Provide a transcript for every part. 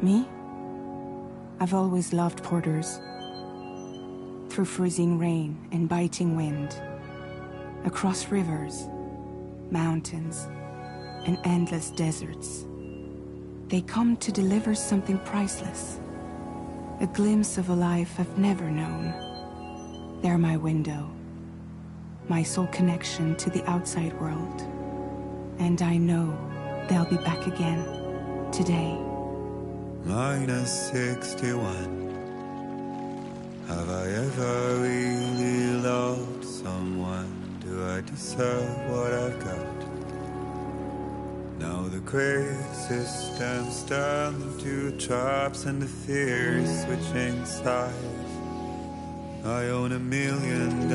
Me? I've always loved porters. Through freezing rain and biting wind, across rivers, mountains, and endless deserts, they come to deliver something priceless, a glimpse of a life I've never known. They're my window, my sole connection to the outside world. And I know they'll be back again, today. -61. Have I ever really loved someone? Do I deserve what I've got? Now the great system's turned into traps and the fears switching sides. I own $1 million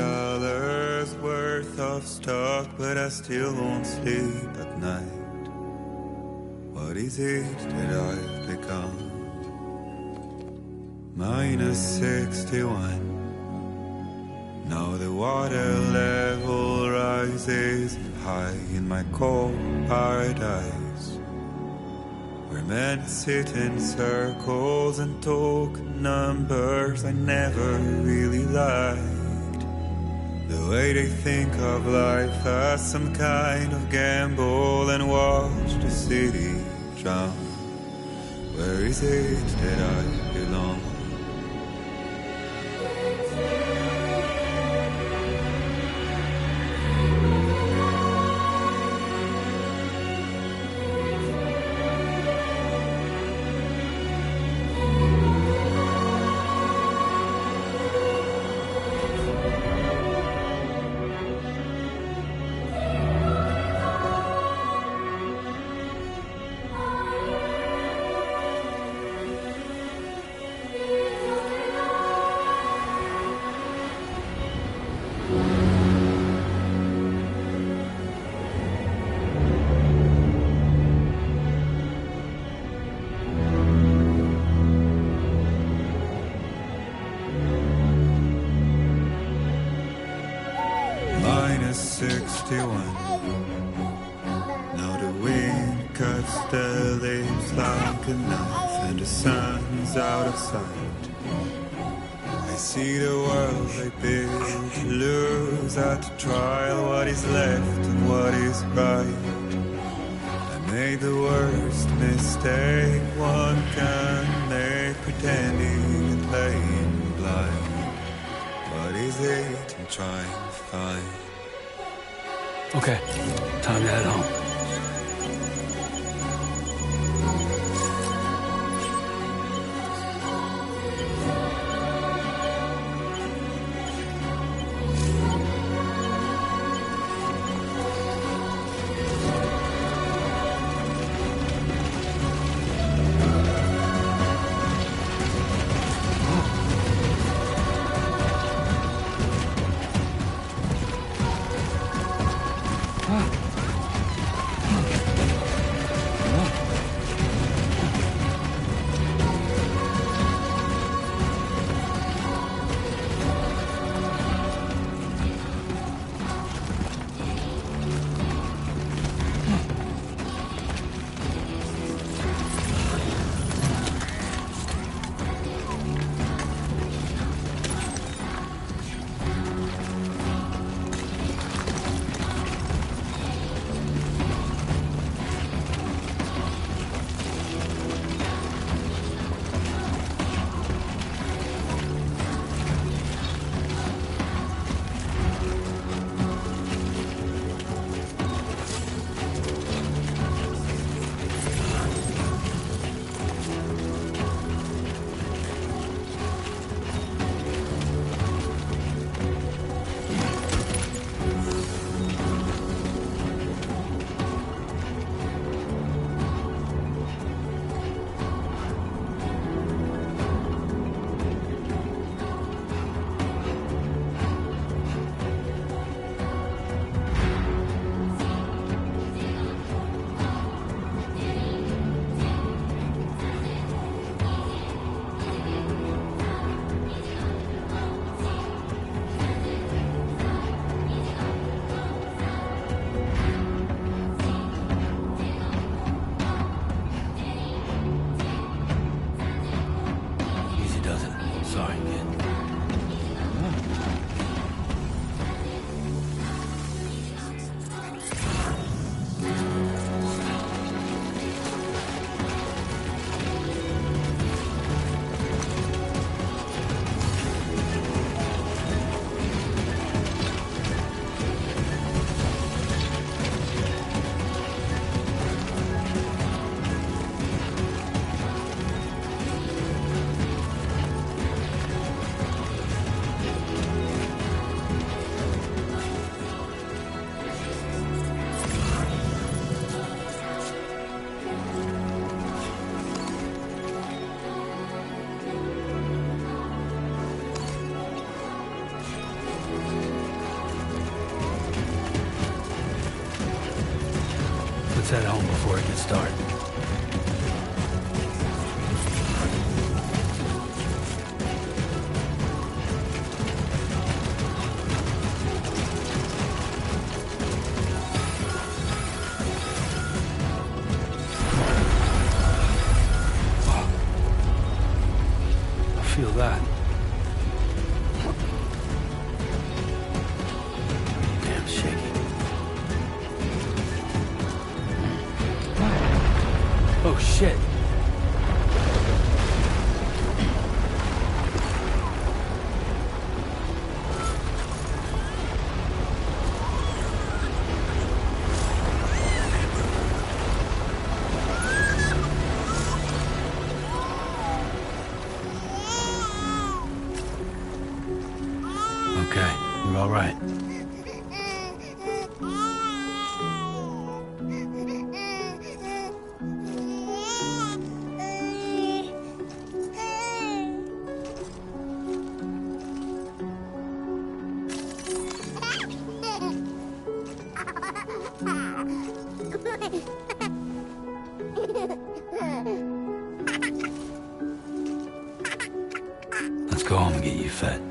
worth of stock, but I still won't sleep at night. What is it that I've become? -61. Now the water level rises high in my cold paradise, where men sit in circles and talk numbers I never really liked. The way they think of life as some kind of gamble and watch the city drown. Where is it that I belong? -61. Now the wind cuts the leaves like a knife and the sun's out of sight. I see the world I built lose at the trial, what is left and what is right. I made the worst mistake one can make, pretending and playing blind. What is it I'm trying to find? Okay, time to head home. feel that. Damn shaky. Oh shit. Okay, you're all right. Let's go home and get you fed.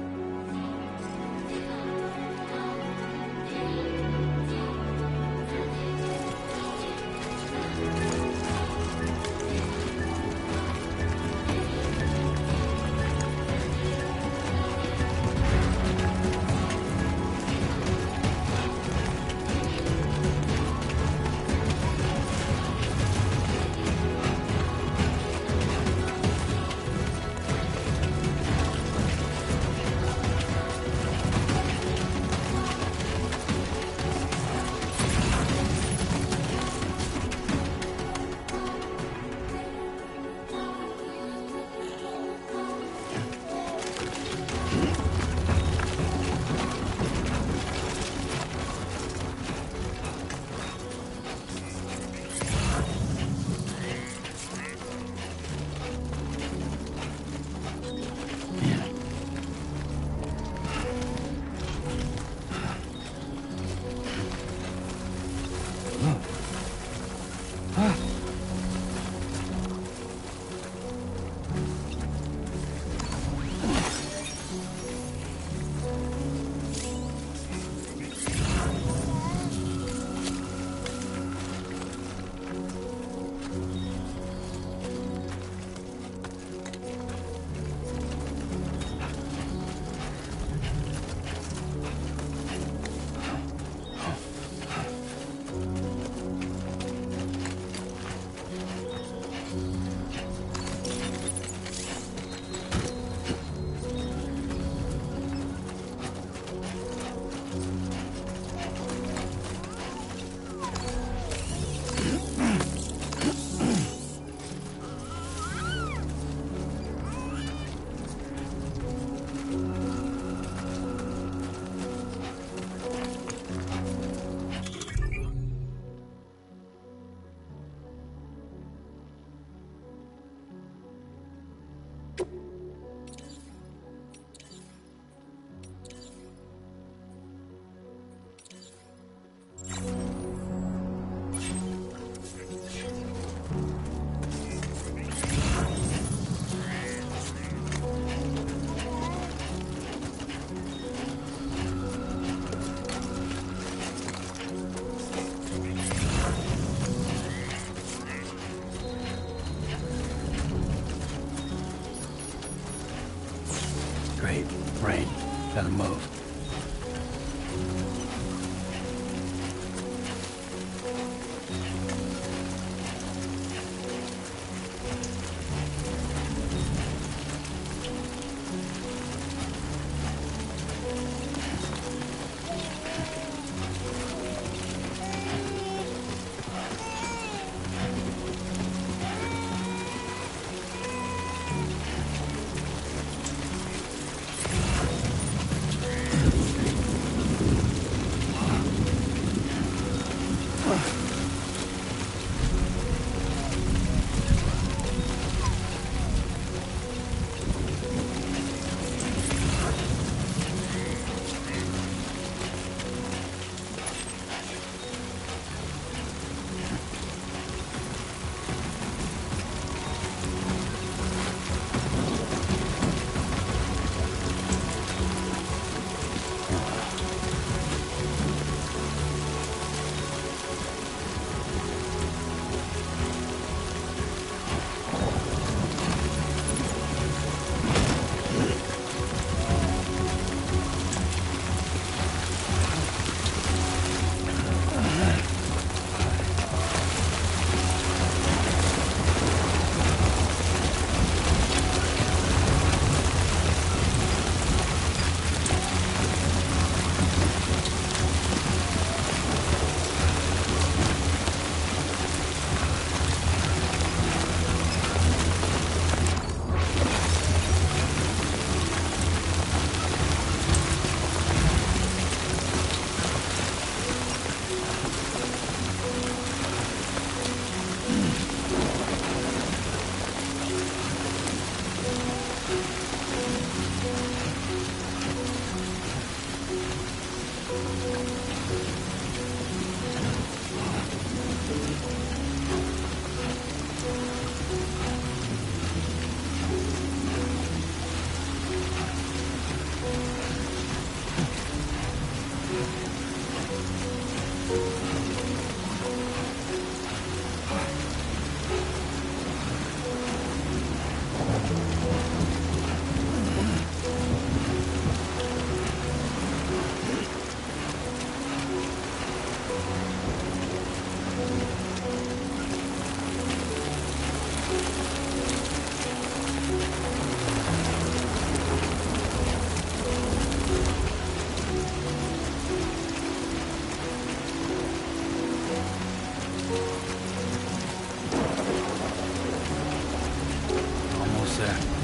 Great. Rain. Gotta move. almost there.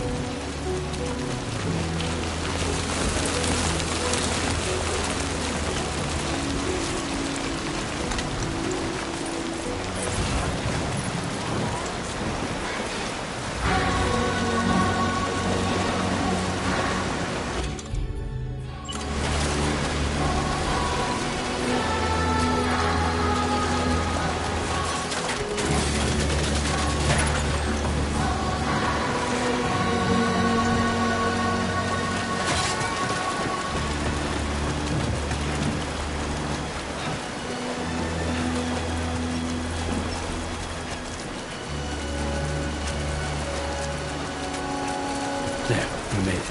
There, we made it.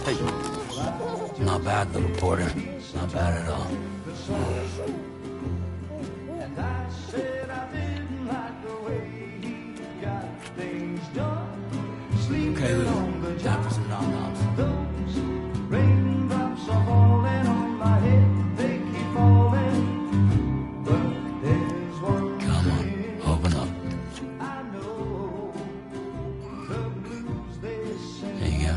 Hey, not bad, little porter. Not bad at all. Okay, Lou. Time for some nom-noms. Come on, open up. There you go.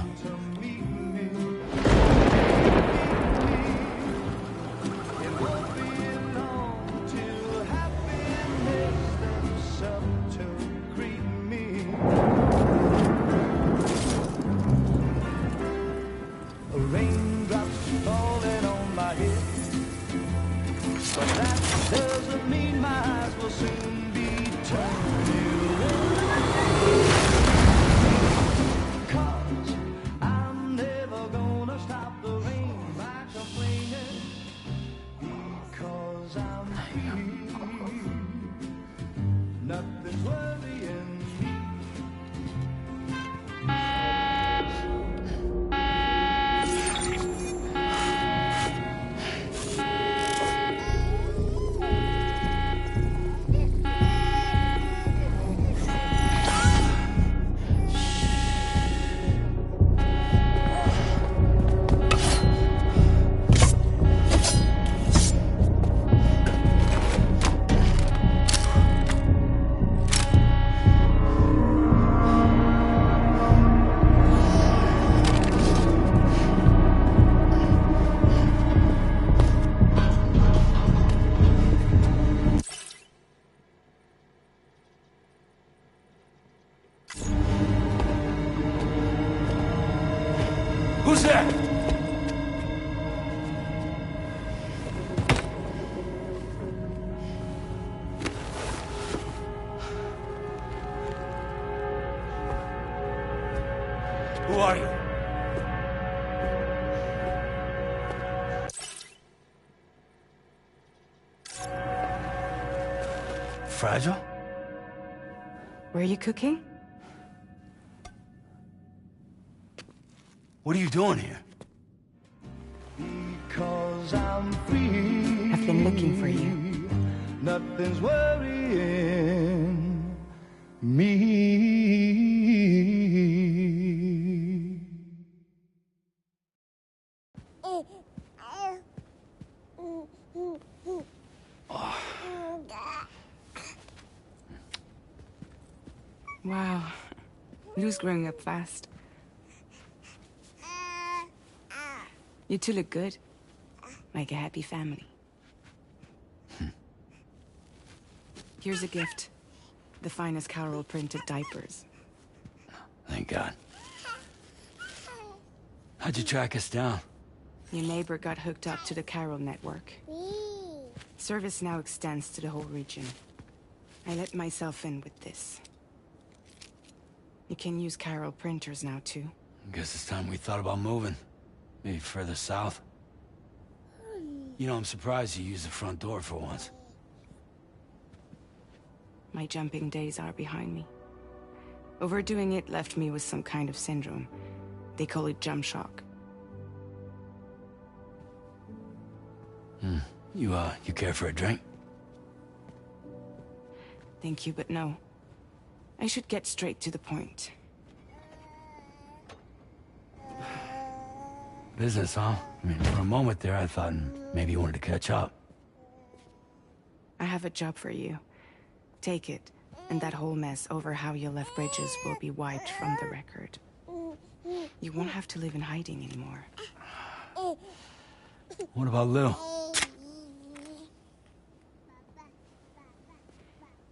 Who's there? Who are you? Fragile? Were you cooking? What are you doing here? Because I'm free. I've been looking for you. Nothing's worrying me. Wow. Lou's growing up fast. You two look good. Like a happy family. Here's a gift. The finest Carol printed diapers. Thank God. How'd you track us down? Your neighbor got hooked up to the Carol network. Service now extends to the whole region. I let myself in with this. You can use Carol printers now, too. Guess it's time we thought about moving. Maybe further south. You know, I'm surprised you used the front door for once. My jumping days are behind me. Overdoing it left me with some kind of syndrome. They call it jump shock. You care for a drink? Thank you, but no. I should get straight to the point. Business, huh? I mean, for a moment there, I thought maybe you wanted to catch up. I have a job for you. Take it, and that whole mess over how you left Bridges will be wiped from the record. You won't have to live in hiding anymore. What about Lou?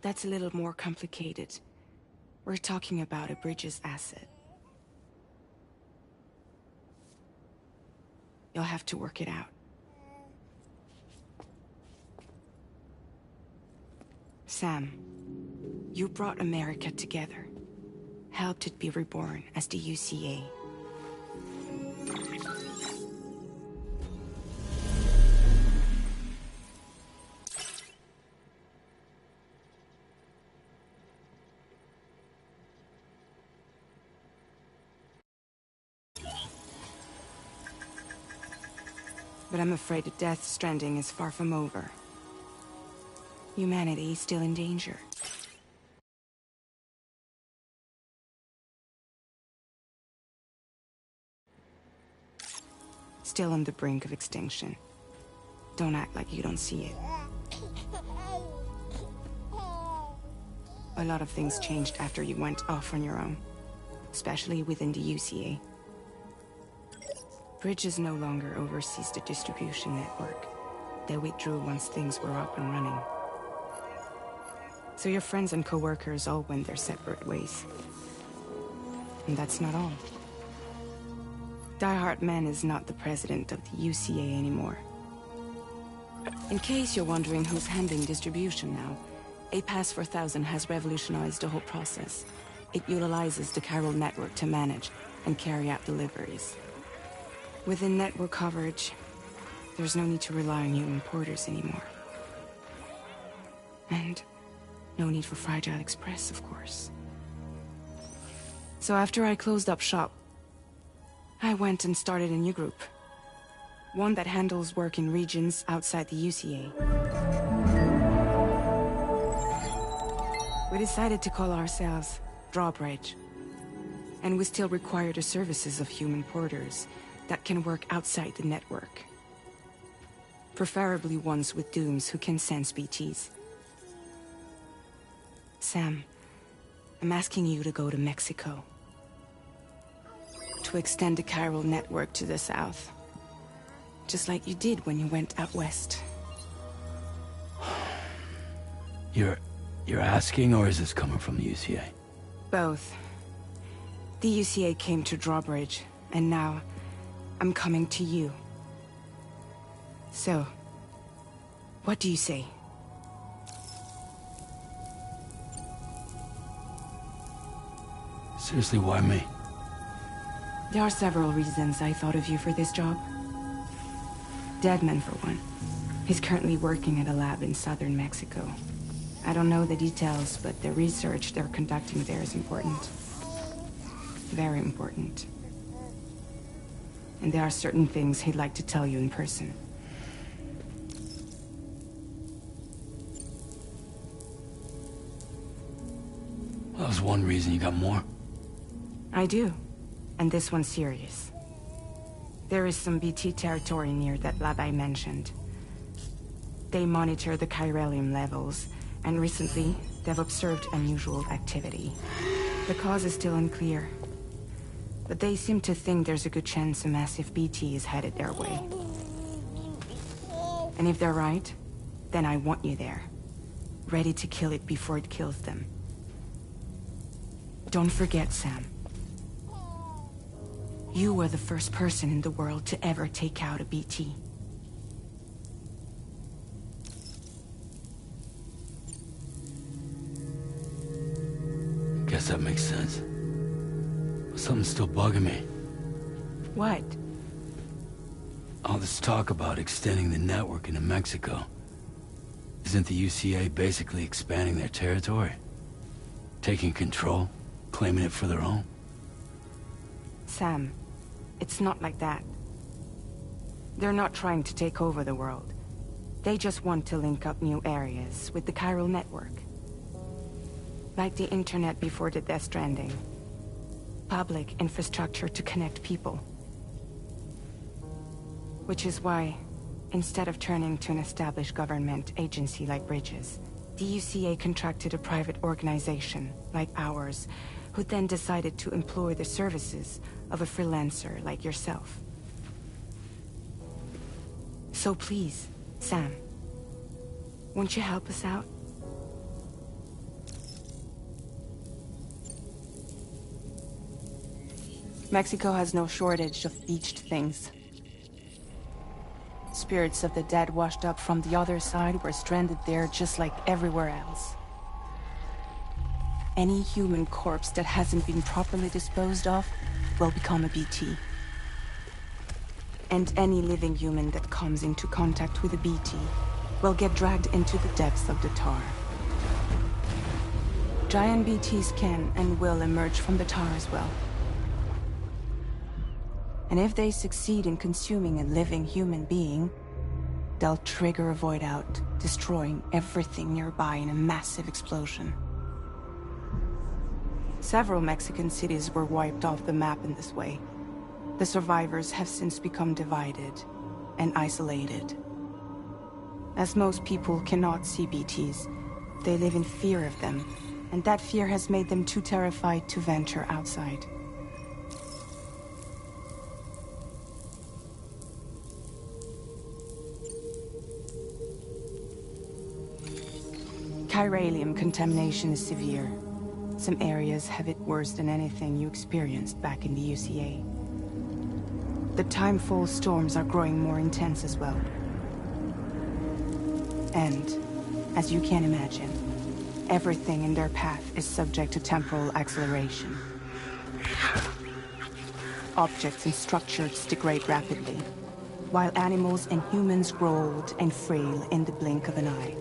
That's a little more complicated. We're talking about a Bridges asset. You'll have to work it out. Sam, you brought America together. Helped it be reborn as the UCA. But I'm afraid the death Stranding is far from over. Humanity is still in danger. Still on the brink of extinction. Don't act like you don't see it. A lot of things changed after you went off on your own, especially within the UCA. Bridges no longer oversees the distribution network. They withdrew once things were up and running. So your friends and co-workers all went their separate ways. And that's not all. Die Hard Man is not the president of the UCA anymore. In case you're wondering who's handling distribution now, A Pass 4000 has revolutionized the whole process. It utilizes the Carol network to manage and carry out deliveries. Within network coverage, there's no need to rely on human porters anymore. And no need for Fragile Express, of course. So after I closed up shop, I went and started a new group. One that handles work in regions outside the UCA. We decided to call ourselves Drawbridge. And we still require the services of human porters that can work outside the network. Preferably ones with dooms who can sense BTs. Sam, I'm asking you to go to Mexico. To extend the Carol network to the south. Just like you did when you went out west. You're asking, or is this coming from the UCA? Both. The UCA came to Drawbridge, and now I'm coming to you. So, what do you say? Seriously, why me? There are several reasons I thought of you for this job. Deadman, for one. He's currently working at a lab in southern Mexico. I don't know the details, but the research they're conducting there is important. Very important. And there are certain things he'd like to tell you in person. That was one reason. You got more? I do. And this one's serious. There is some BT territory near that lab I mentioned. They monitor the chiralium levels, and recently, they've observed unusual activity. The cause is still unclear, but they seem to think there's a good chance a massive BT is headed their way. And if they're right, then I want you there, ready to kill it before it kills them. Don't forget, Sam. You were the first person in the world to ever take out a BT. Guess that makes sense. But something's still bugging me. What? All this talk about extending the network into Mexico. Isn't the UCA basically expanding their territory? Taking control? Claiming it for their own? Sam, it's not like that. They're not trying to take over the world. They just want to link up new areas with the chiral network. Like the internet before the Death Stranding. Public infrastructure to connect people. Which is why, instead of turning to an established government agency like Bridges, the UCA contracted a private organization, like ours, who then decided to employ the services of a freelancer like yourself. So please, Sam, won't you help us out? Mexico has no shortage of beached things. Spirits of the dead washed up from the other side were stranded there just like everywhere else. Any human corpse that hasn't been properly disposed of will become a BT. And any living human that comes into contact with a BT will get dragged into the depths of the tar. Giant BTs can and will emerge from the tar as well. And if they succeed in consuming a living human being, they'll trigger a void out, destroying everything nearby in a massive explosion. Several Mexican cities were wiped off the map in this way. The survivors have since become divided and isolated. As most people cannot see BTs, they live in fear of them, and that fear has made them too terrified to venture outside. Chiralium contamination is severe. Some areas have it worse than anything you experienced back in the UCA. The timefall storms are growing more intense as well. And, as you can imagine, everything in their path is subject to temporal acceleration. Objects and structures degrade rapidly, while animals and humans grow old and frail in the blink of an eye.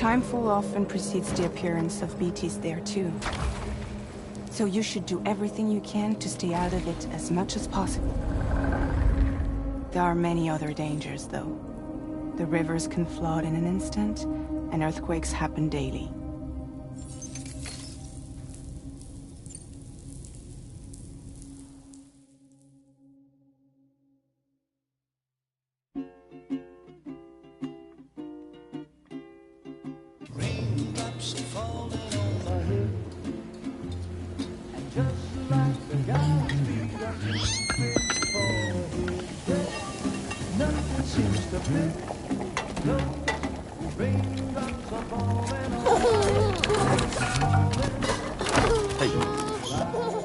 Timefall often precedes the appearance of BTs there too. So you should do everything you can to stay out of it as much as possible. There are many other dangers, though. The rivers can flood in an instant, and earthquakes happen daily.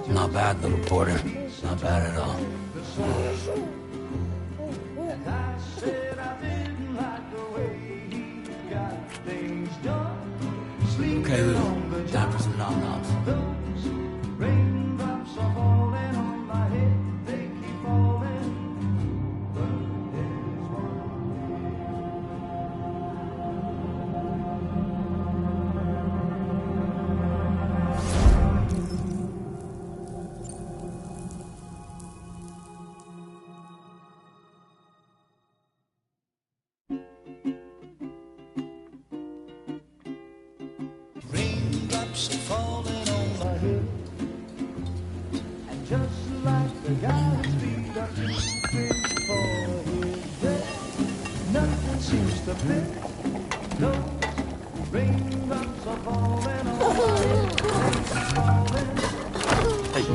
Not bad. bad, little porter. Not bad at all. Okay, Lou. Time for some nom-noms. Raindrops are falling on my head, and just like the guy's feet are moving for his head, nothing seems to fit. Those raindrops are falling on my head, falling. Hey.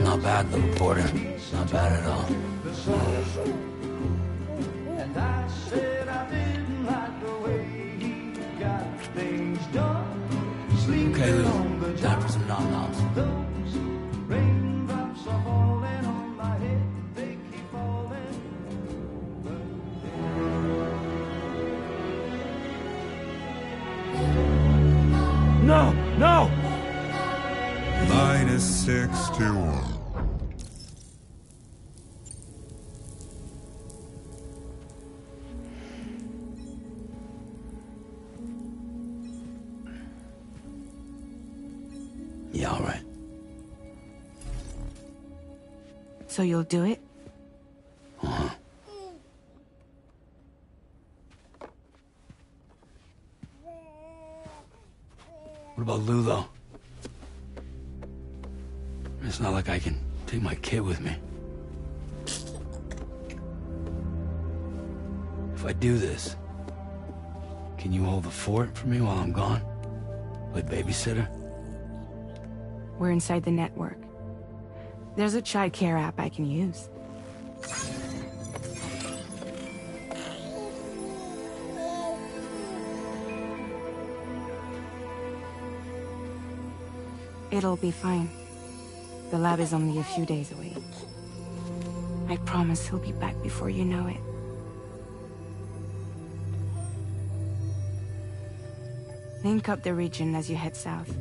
Not bad, little porter. Not bad at all. And I said I didn't like the way he got things done. Okay, Lou. Time for some nom-noms. Those raindrops are falling on my head, they keep falling. No! No! -61. Yeah, all right. So you'll do it? Uh-huh. What about Lou, though? It's not like I can take my kid with me. If I do this, can you hold the fort for me while I'm gone? Play babysitter? We're inside the network. There's a child care app I can use. It'll be fine. The lab is only a few days away. I promise he'll be back before you know it. Link up the region as you head south,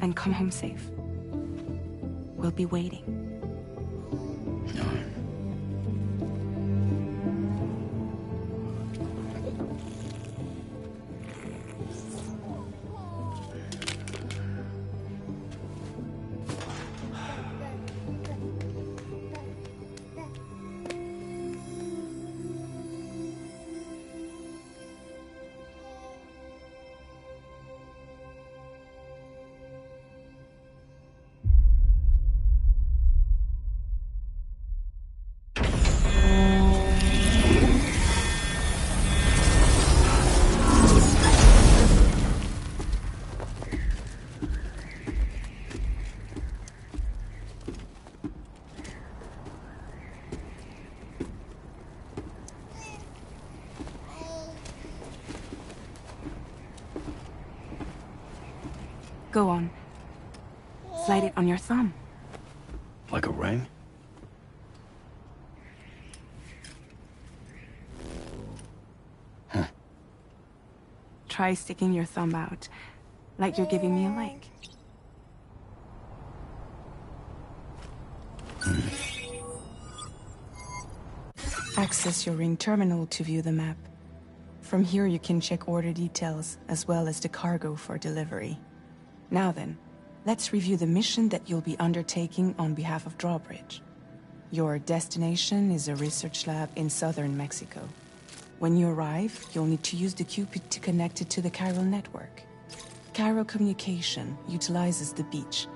and come home safe. We'll be waiting. All right. Go on. Slide it on your thumb. Like a ring? Huh. Try sticking your thumb out, like you're giving me a like. Access your ring terminal to view the map. From here you can check order details, as well as the cargo for delivery. Now then, let's review the mission that you'll be undertaking on behalf of Drawbridge. Your destination is a research lab in southern Mexico. When you arrive, you'll need to use the Cupid to connect it to the chiral network. Chiral communication utilizes the beach,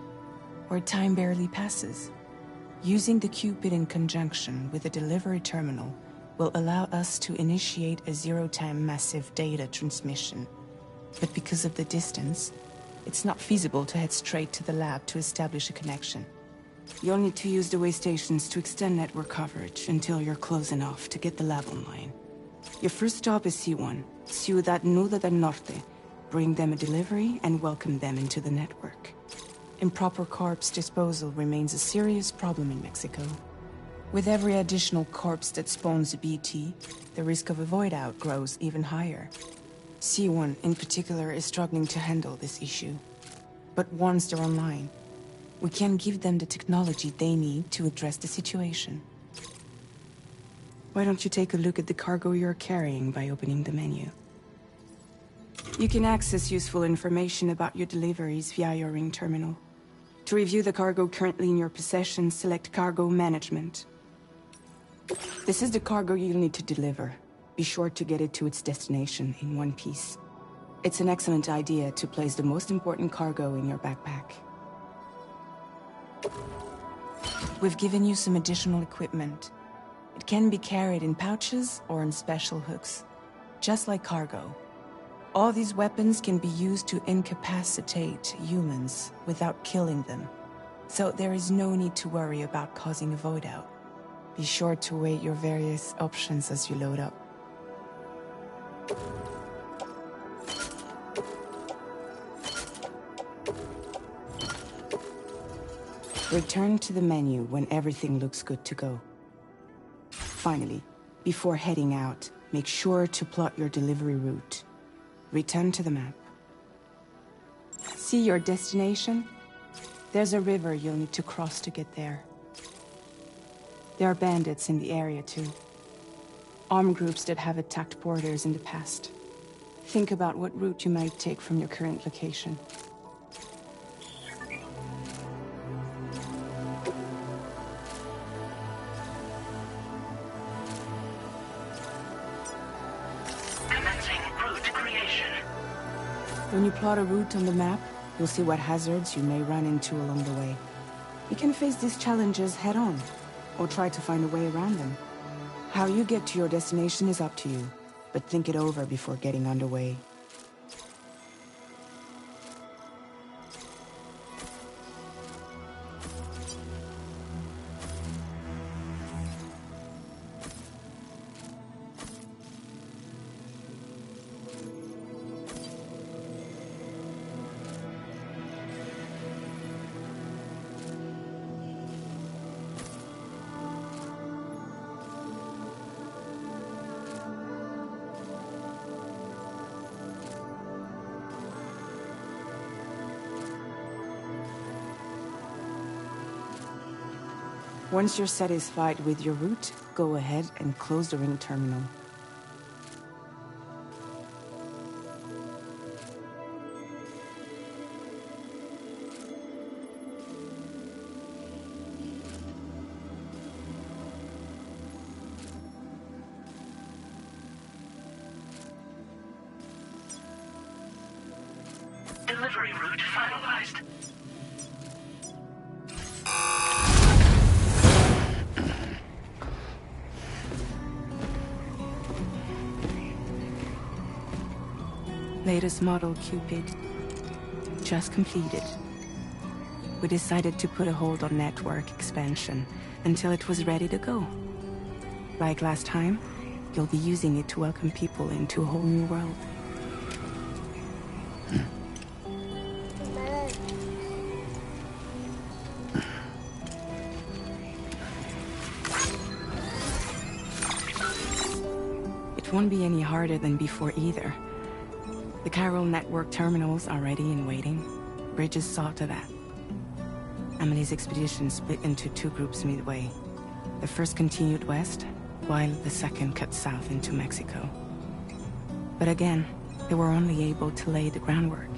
where time barely passes. Using the Cupid in conjunction with the delivery terminal will allow us to initiate a zero-time massive data transmission. But because of the distance, it's not feasible to head straight to the lab to establish a connection. You'll need to use the way stations to extend network coverage until you're close enough to get the lab online. Your first stop is C1, Ciudad Nuda del Norte. Bring them a delivery and welcome them into the network. Improper corpse disposal remains a serious problem in Mexico. With every additional corpse that spawns a BT, the risk of a void out grows even higher. C1 in particular is struggling to handle this issue. But once they're online, we can give them the technology they need to address the situation. Why don't you take a look at the cargo you're carrying by opening the menu? You can access useful information about your deliveries via your ring terminal. To review the cargo currently in your possession, select Cargo Management. This is the cargo you'll need to deliver. Be sure to get it to its destination in one piece. It's an excellent idea to place the most important cargo in your backpack. We've given you some additional equipment. It can be carried in pouches or on special hooks, just like cargo. All these weapons can be used to incapacitate humans without killing them. So there is no need to worry about causing a void out. Be sure to weigh your various options as you load up. Return to the menu when everything looks good to go. Finally, before heading out, make sure to plot your delivery route. Return to the map. See your destination? There's a river you'll need to cross to get there. There are bandits in the area too. Armed groups that have attacked porters in the past. Think about what route you might take from your current location. When you plot a route on the map, you'll see what hazards you may run into along the way. You can face these challenges head-on, or try to find a way around them. How you get to your destination is up to you, but think it over before getting underway. Once you're satisfied with your route, go ahead and close the ring terminal. Delivery route finalized. Latest model Cupid. Just completed. We decided to put a hold on network expansion until it was ready to go. Like last time, you'll be using it to welcome people into a whole new world. It won't be any harder than before either. The Chiral network terminals are ready and waiting. Bridges saw to that. Emily's expedition split into two groups midway. The first continued west, while the second cut south into Mexico. But again, they were only able to lay the groundwork.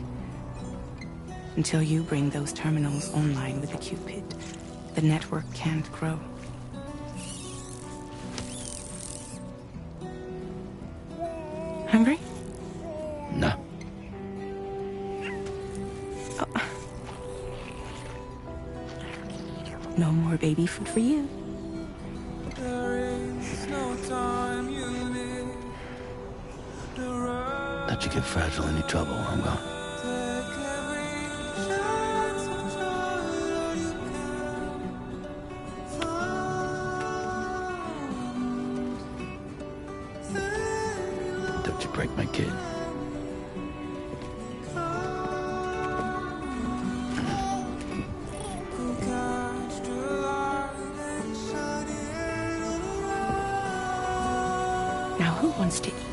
Until you bring those terminals online with the Cupid, the network can't grow. Hungry? No. Oh. No more baby food for you. Let you get fragile any trouble, I'm gone. Don't you break my kid. wants to eat.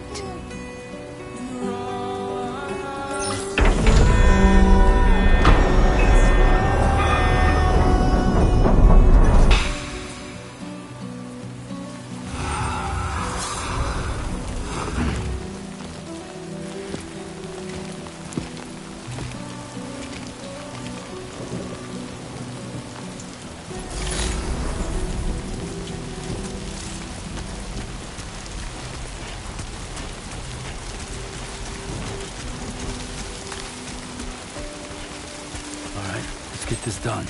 Let's get this done.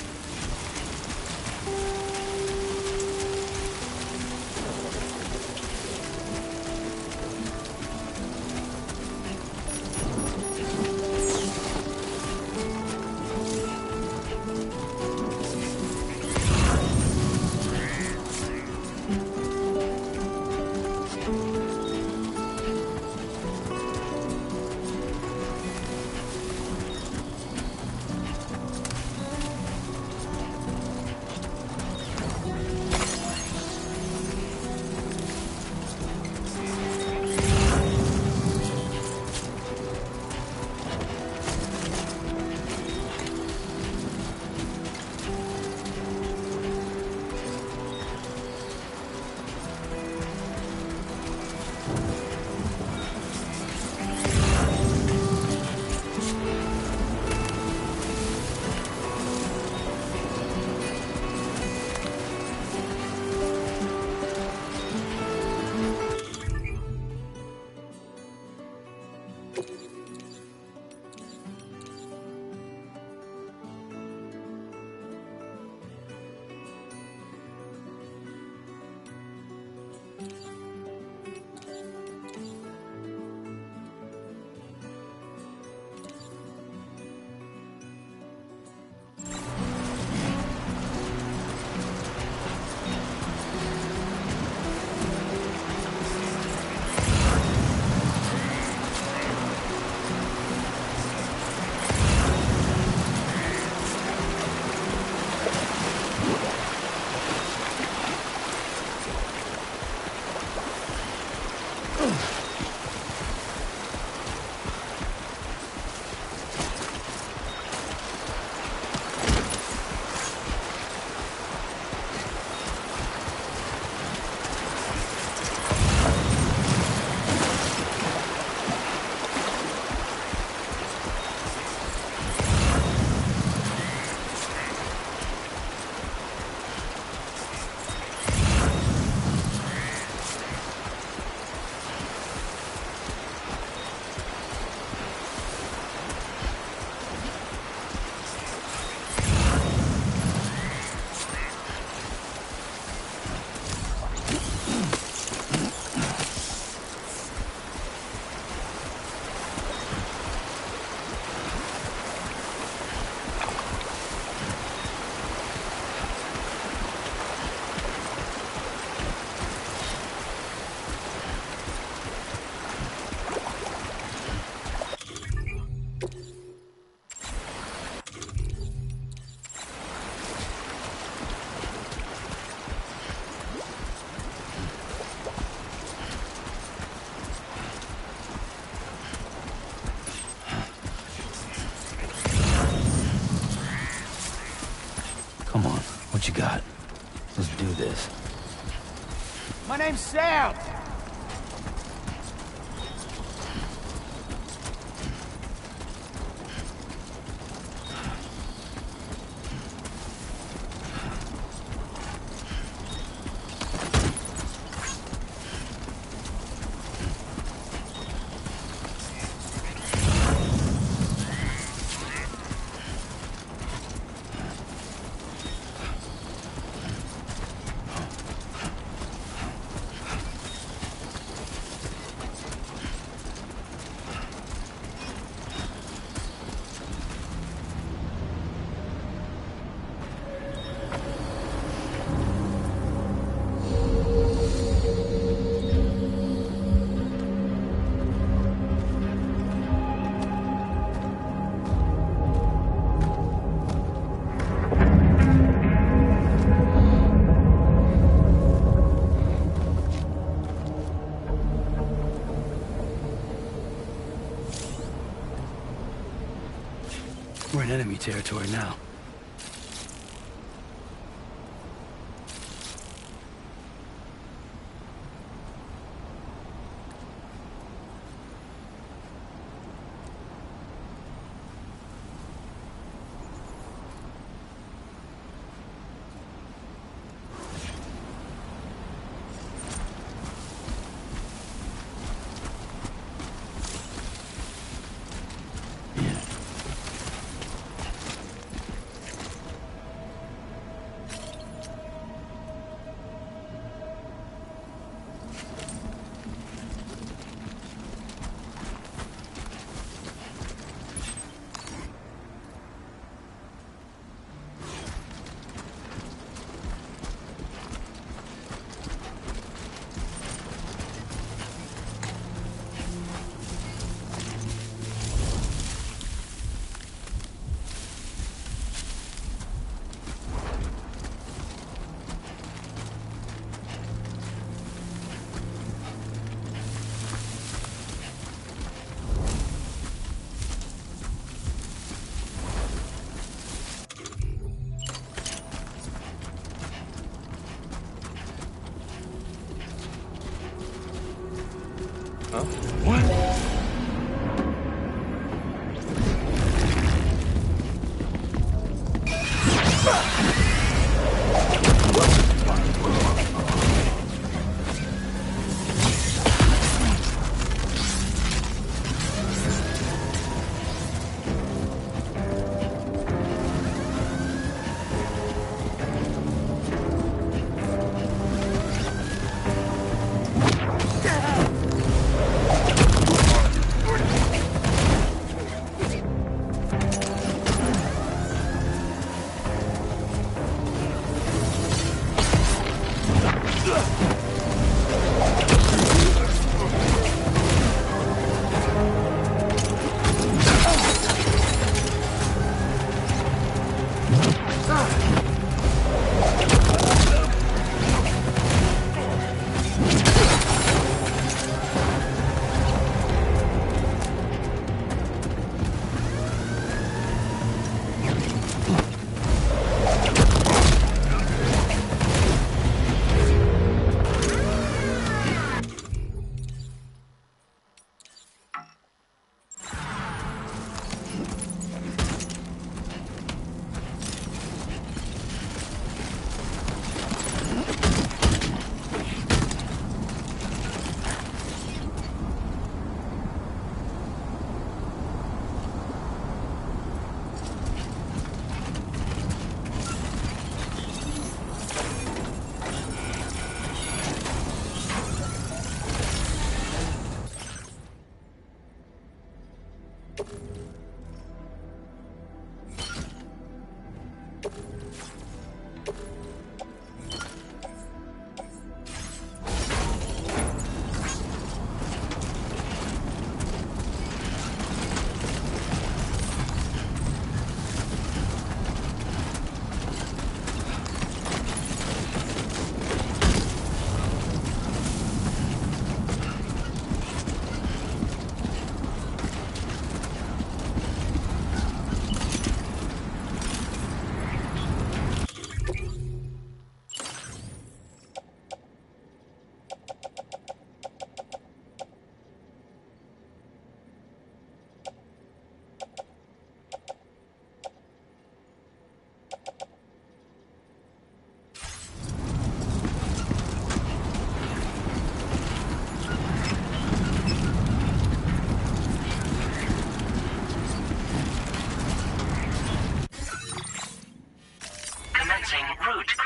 Come on, what you got? Let's do this. My name's Sam. enemy territory now.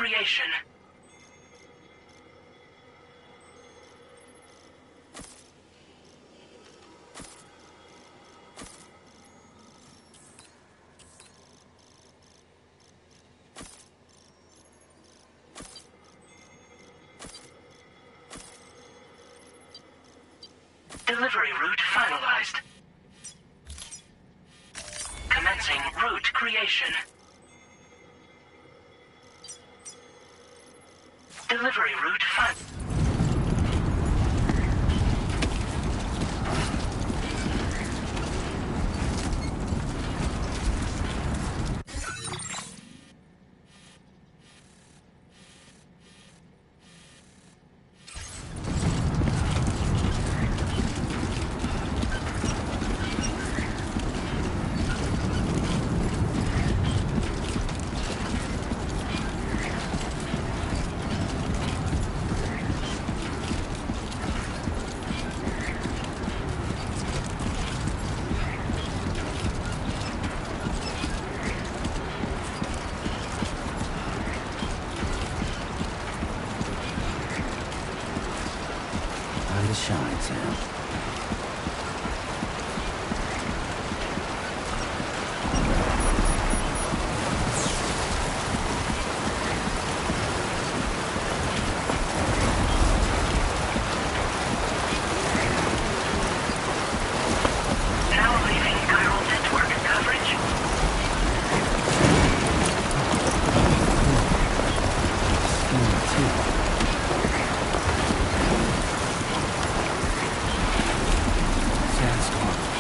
creation. Delivery route finalized. Commencing route creation. Delivery route shine, Sam. Now leaving chiral network coverage. Sandstorm.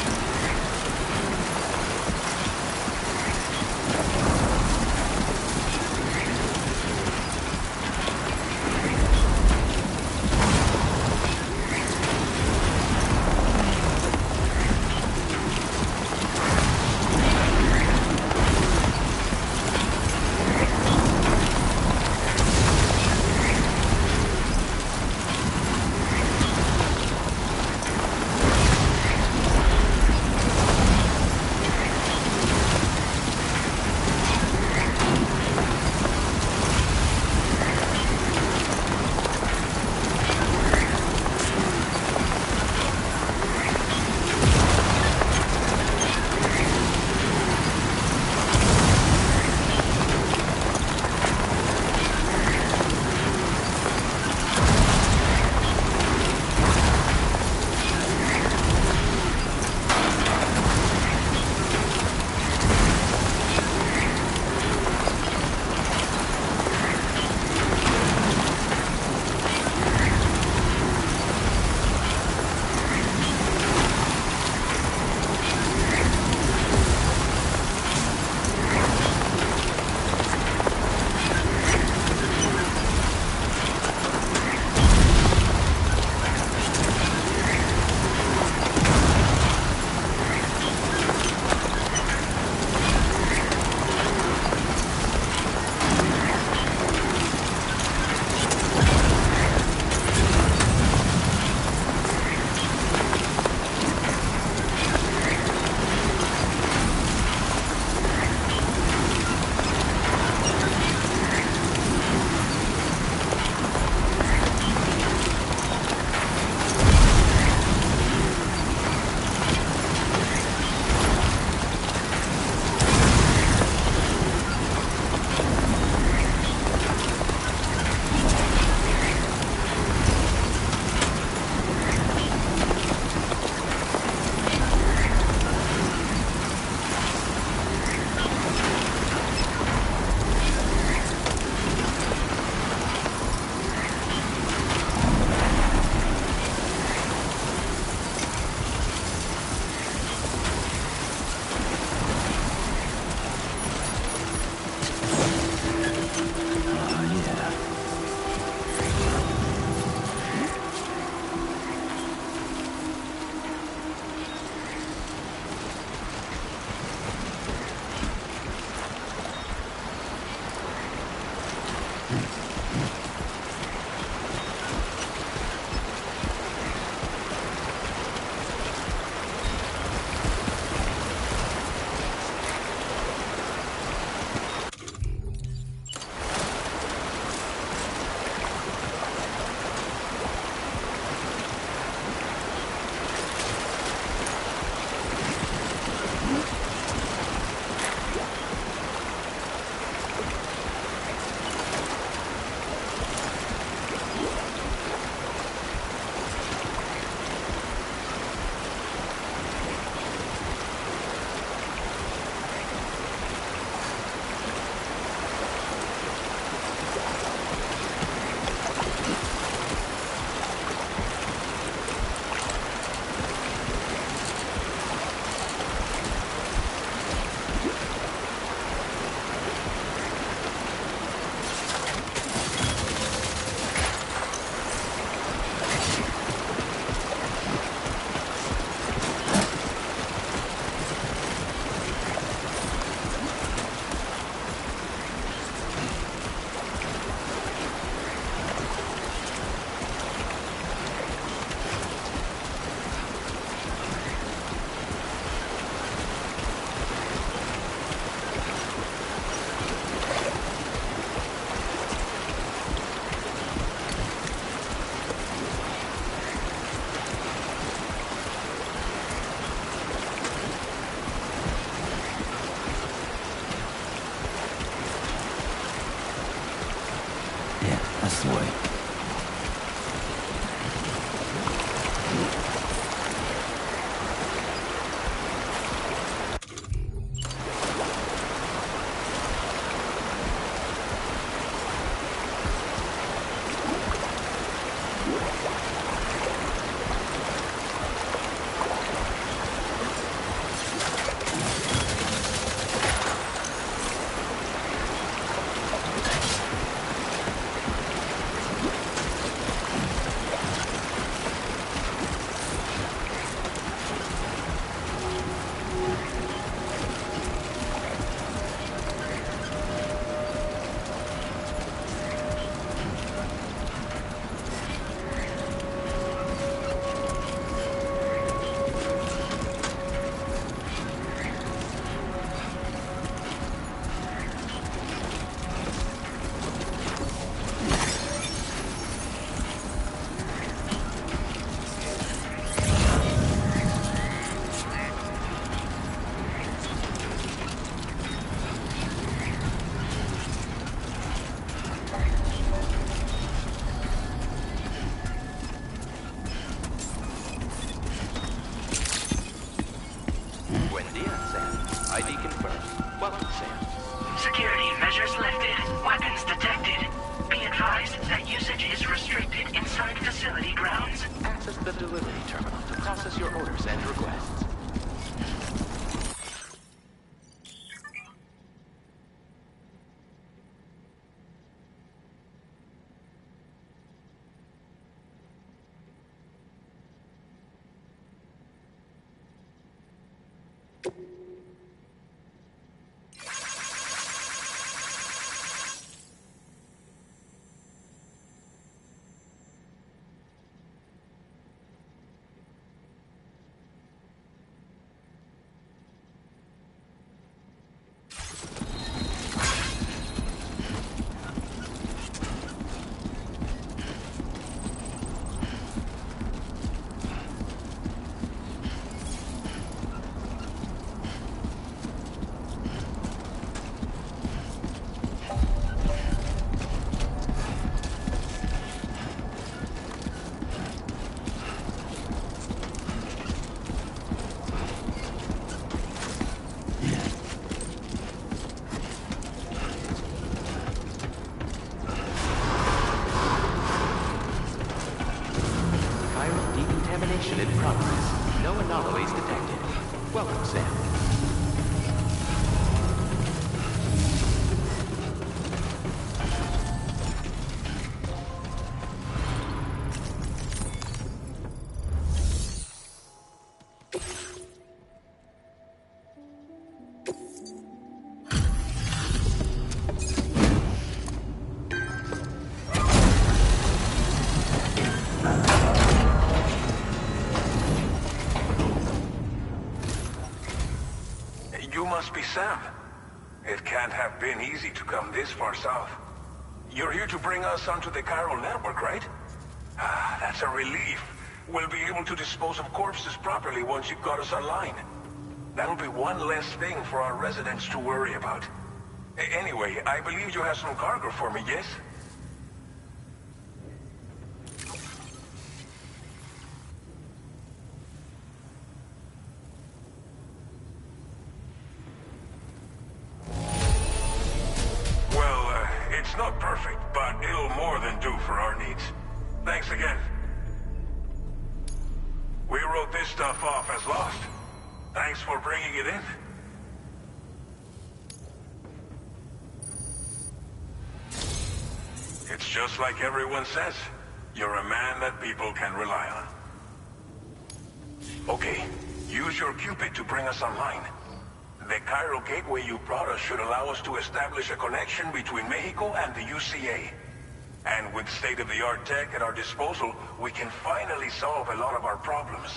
That's the way. Security measures lifted. Weapons detected. Be advised that usage is restricted inside facility grounds. Access the delivery terminal to process your orders and requests. Decontamination in progress. No anomalies detected. Welcome, Sam. You must be Sam. It can't have been easy to come this far south. You're here to bring us onto the chiral network, right? Ah, that's a relief. We'll be able to dispose of corpses properly once you've got us online. That'll be one less thing for our residents to worry about. Anyway, I believe you have some cargo for me, yes? It's not perfect, but it'll more than do for our needs. Thanks again. We wrote this stuff off as lost. Thanks for bringing it in. It's just like everyone says. You're a man that people can rely on. Okay, use your Cupid to bring us online. The chiral gateway you brought us should allow us to establish a connection between Mexico and the UCA. And with state-of-the-art tech at our disposal, we can finally solve a lot of our problems.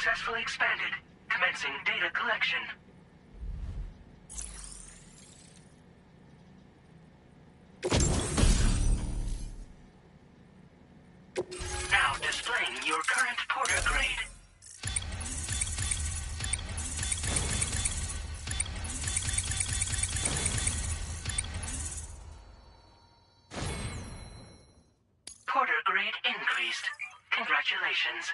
successfully expanded. Commencing data collection. Now displaying your current porter grade. Porter grade increased. Congratulations.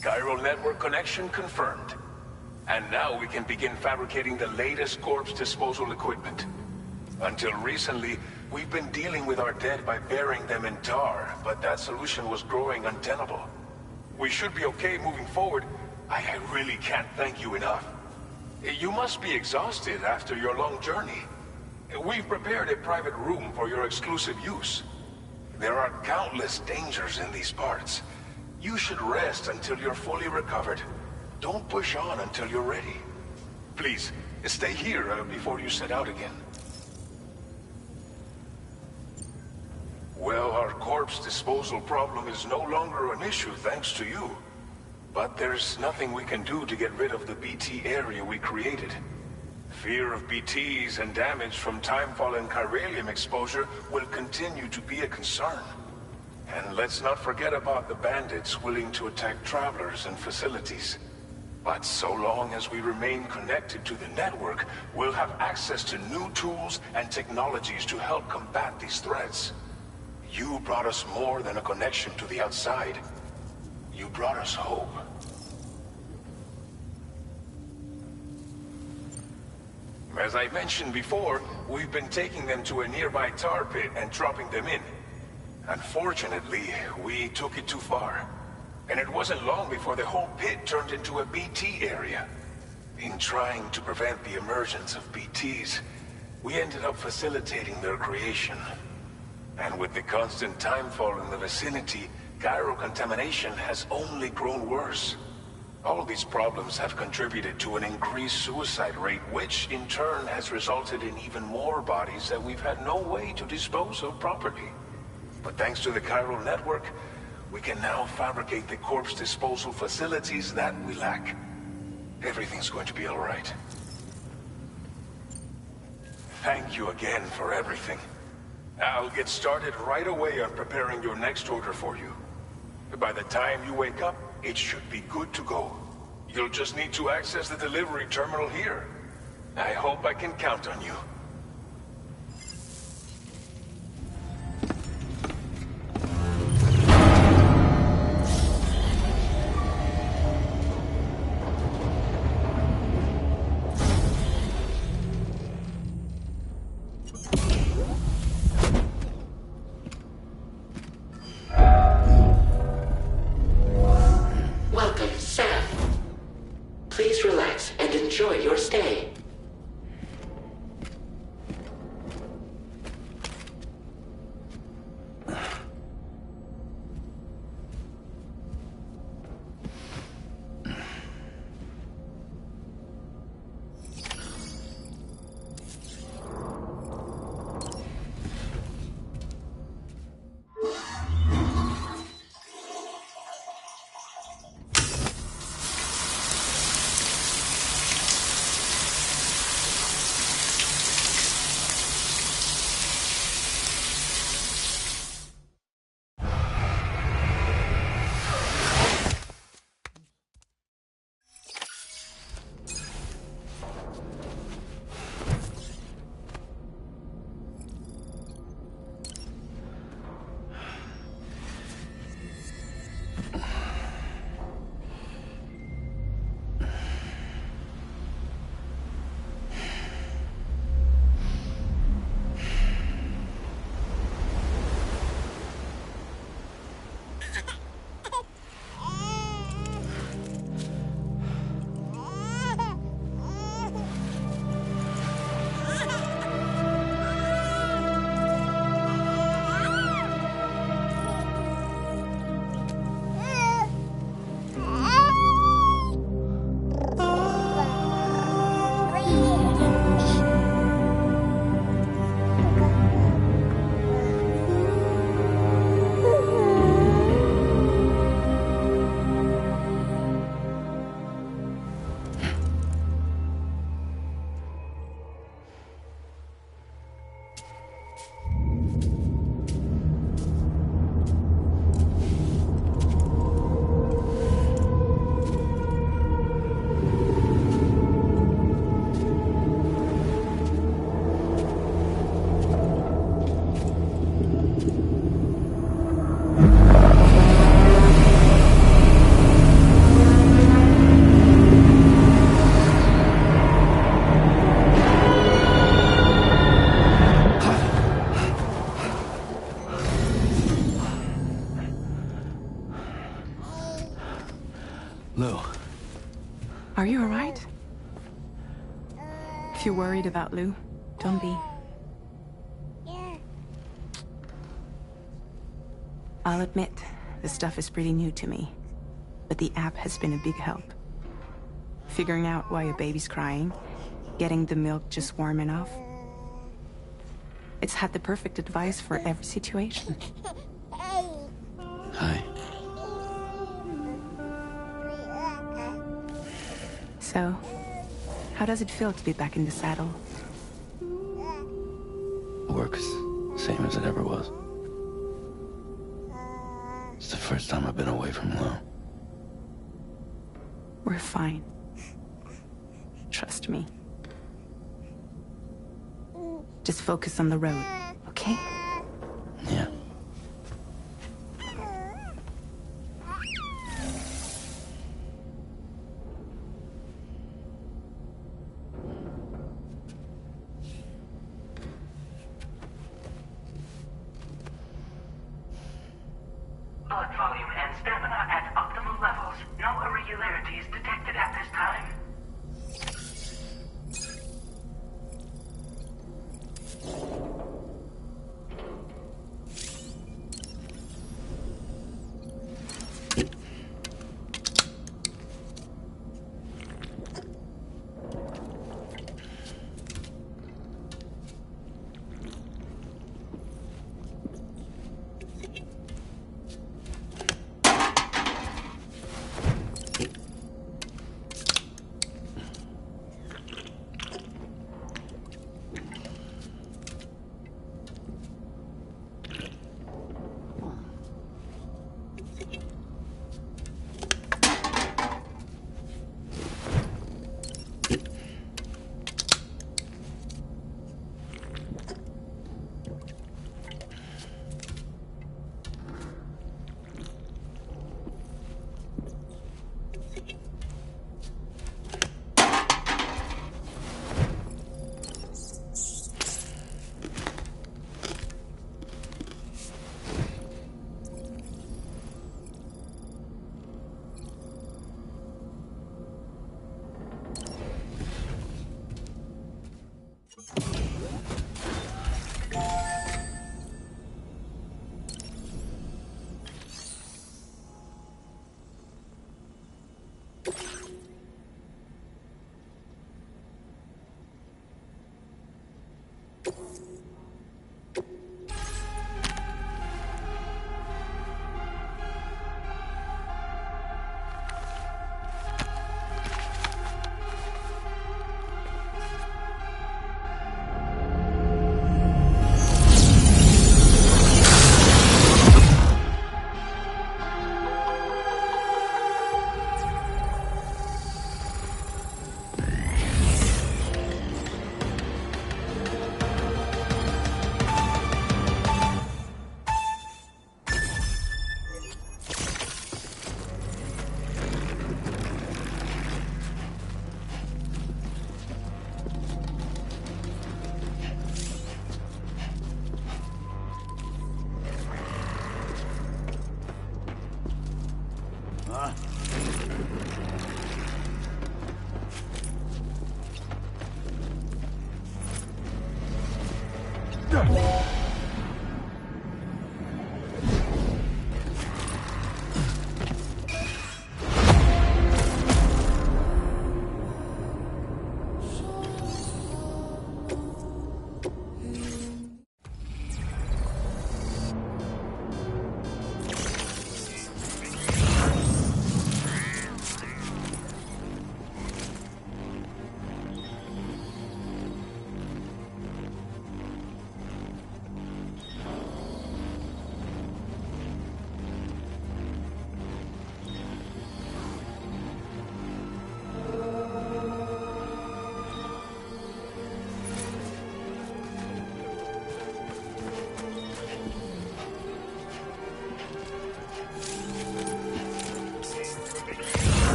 Chiral network connection confirmed. And now we can begin fabricating the latest corpse disposal equipment. Until recently, we've been dealing with our dead by burying them in tar, but that solution was growing untenable. We should be okay moving forward. I really can't thank you enough. You must be exhausted after your long journey. We've prepared a private room for your exclusive use. There are countless dangers in these parts. You should rest until you're fully recovered. Don't push on until you're ready. Please, stay here before you set out again. Well, our corpse disposal problem is no longer an issue thanks to you. But there's nothing we can do to get rid of the BT area we created. Fear of BTs and damage from timefall and chiralium exposure will continue to be a concern. And let's not forget about the bandits willing to attack travelers and facilities. But so long as we remain connected to the network, we'll have access to new tools and technologies to help combat these threats. You brought us more than a connection to the outside. You brought us hope. As I mentioned before, we've been taking them to a nearby tar pit and dropping them in. Unfortunately, we took it too far. And it wasn't long before the whole pit turned into a BT area. In trying to prevent the emergence of BTs, we ended up facilitating their creation. And with the constant timefall in the vicinity, chiral contamination has only grown worse. All these problems have contributed to an increased suicide rate, which in turn has resulted in even more bodies that we've had no way to dispose of properly. But thanks to the chiral network, we can now fabricate the corpse disposal facilities that we lack. Everything's going to be all right. Thank you again for everything. I'll get started right away on preparing your next order for you. By the time you wake up, it should be good to go. You'll just need to access the delivery terminal here. I hope I can count on you. Lou. Are you alright? If you're worried about Lou, don't be. I'll admit, this stuff is pretty new to me, but the app has been a big help. Figuring out why a baby's crying, getting the milk just warm enough. It's had the perfect advice for every situation. Hi. So, how does it feel to be back in the saddle? Work's same as it ever was. It's the first time I've been away from Lou. We're fine. Trust me. Just focus on the road, okay? Yeah. Blood volume and stamina at optimal levels. No irregularities detected at this time.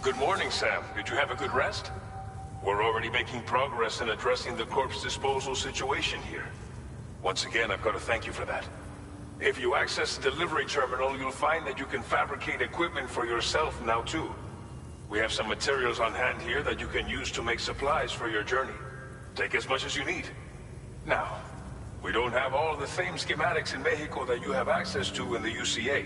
Good morning, Sam. Did you have a good rest? We're already making progress in addressing the corpse disposal situation here. Once again, I've got to thank you for that. If you access the delivery terminal, you'll find that you can fabricate equipment for yourself now too. We have some materials on hand here that you can use to make supplies for your journey. Take as much as you need. Now, we don't have all the same schematics in Mexico that you have access to in the UCA.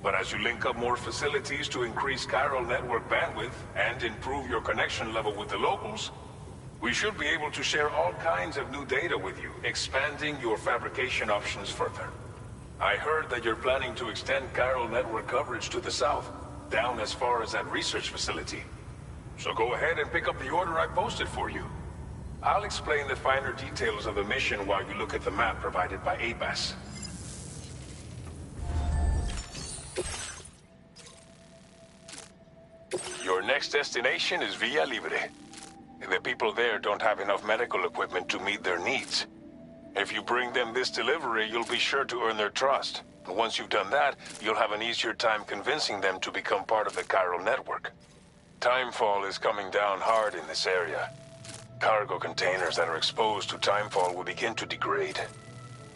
But as you link up more facilities to increase chiral network bandwidth and improve your connection level with the locals, we should be able to share all kinds of new data with you, expanding your fabrication options further. I heard that you're planning to extend chiral network coverage to the south. down as far as that research facility. So go ahead and pick up the order I posted for you. I'll explain the finer details of the mission while you look at the map provided by ABAS. Your next destination is Villa Libre. The people there don't have enough medical equipment to meet their needs. If you bring them this delivery, you'll be sure to earn their trust. And once you've done that, you'll have an easier time convincing them to become part of the chiral network. Timefall is coming down hard in this area. Cargo containers that are exposed to timefall will begin to degrade.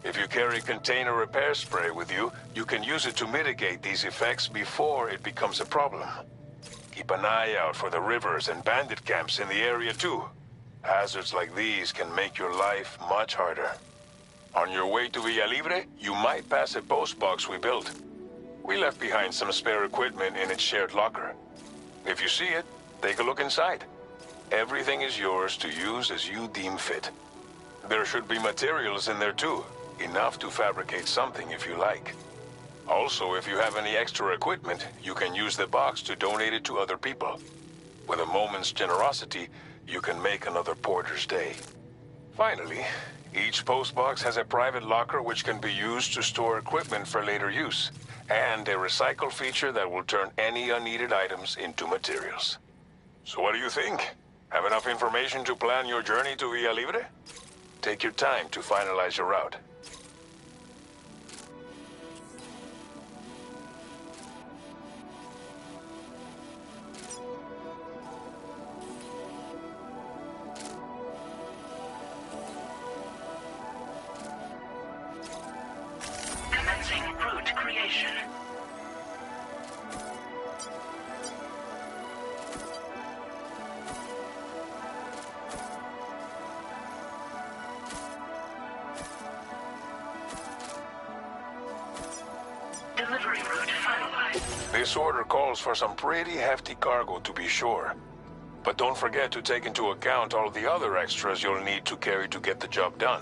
If you carry container repair spray with you, you can use it to mitigate these effects before it becomes a problem. Keep an eye out for the rivers and bandit camps in the area too. Hazards like these can make your life much harder. On your way to Villa Libre, you might pass a post box we built. We left behind some spare equipment in its shared locker. If you see it, take a look inside. Everything is yours to use as you deem fit. There should be materials in there too, enough to fabricate something if you like. Also, if you have any extra equipment, you can use the box to donate it to other people. With a moment's generosity, you can make another porter's day. Finally, each postbox has a private locker which can be used to store equipment for later use, and a recycle feature that will turn any unneeded items into materials. So what do you think? Have enough information to plan your journey to Villa Libre? Take your time to finalize your route. Commencing route creation. Delivery route finalized. This order calls for some pretty hefty cargo to be sure. But don't forget to take into account all the other extras you'll need to carry to get the job done.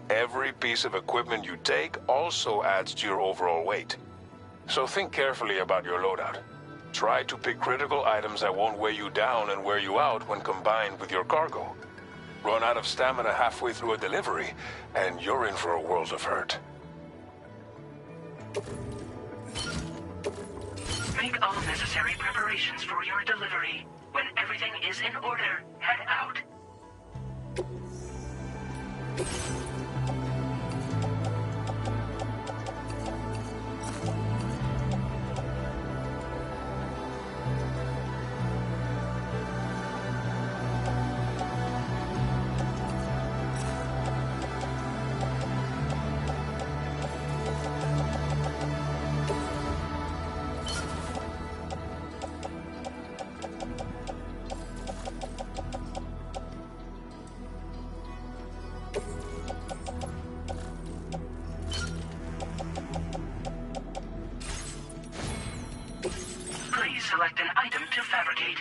Every piece of equipment you take also adds to your overall weight. So think carefully about your loadout. Try to pick critical items that won't weigh you down and wear you out when combined with your cargo. Run out of stamina halfway through a delivery, and you're in for a world of hurt. Make all necessary preparations for your delivery. When everything is in order, head out. Please select an item to fabricate.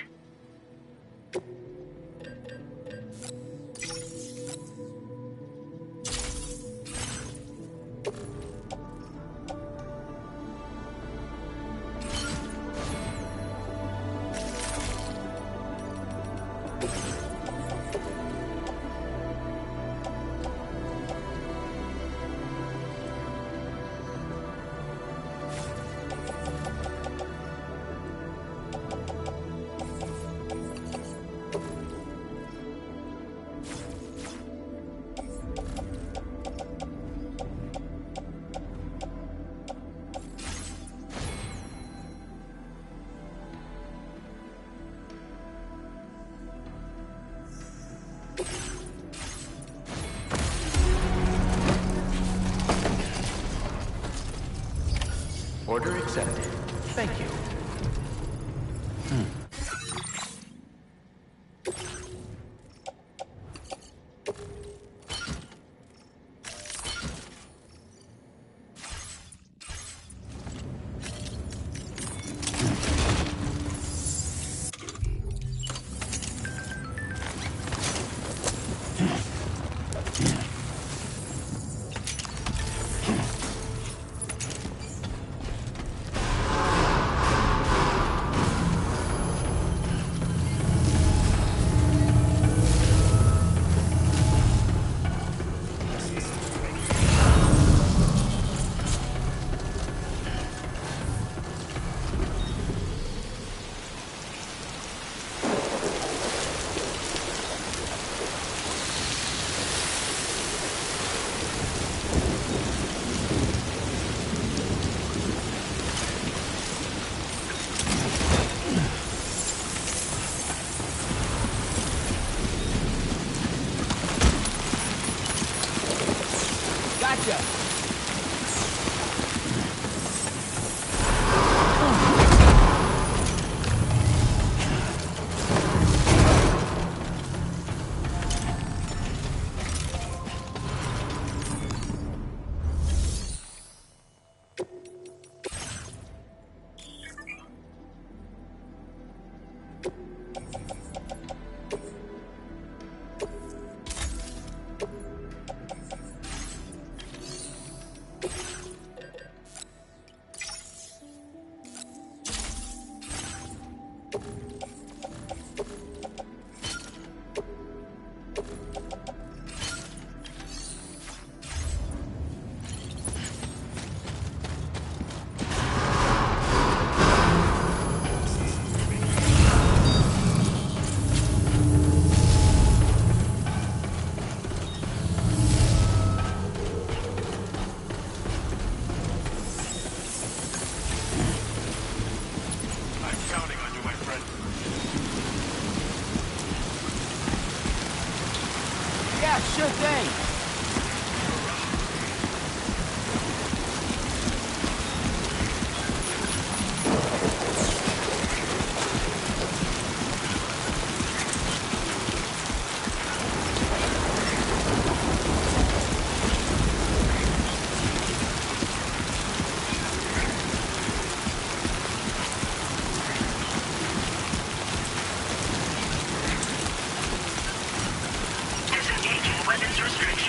Order accepted. Thank you. Gotcha! Yeah, sure thing. Disengaging weapons restriction.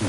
This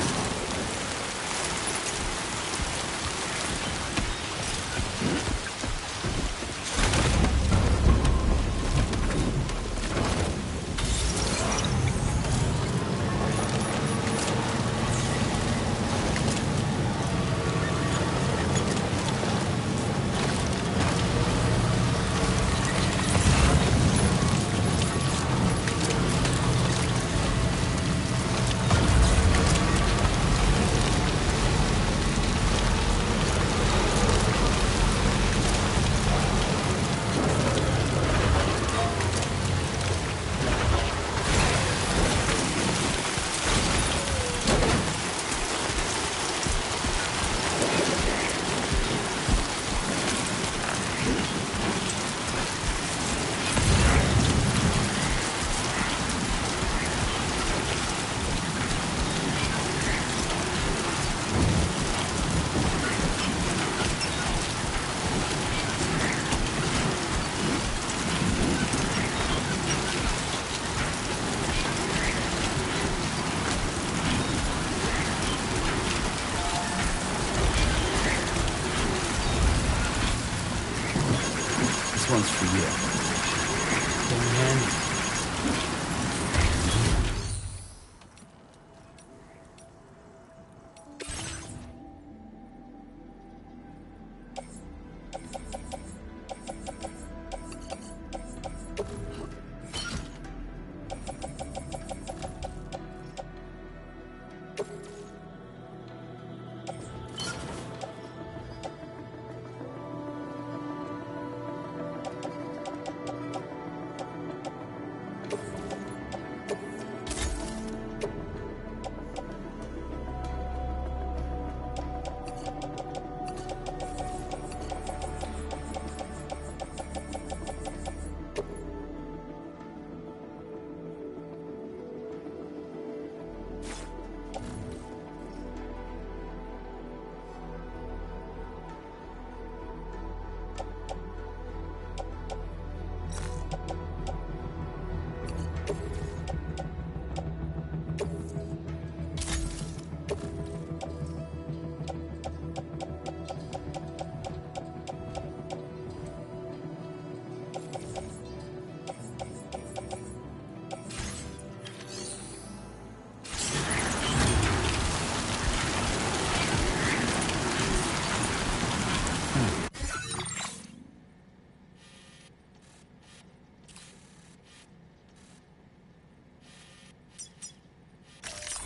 one's for you.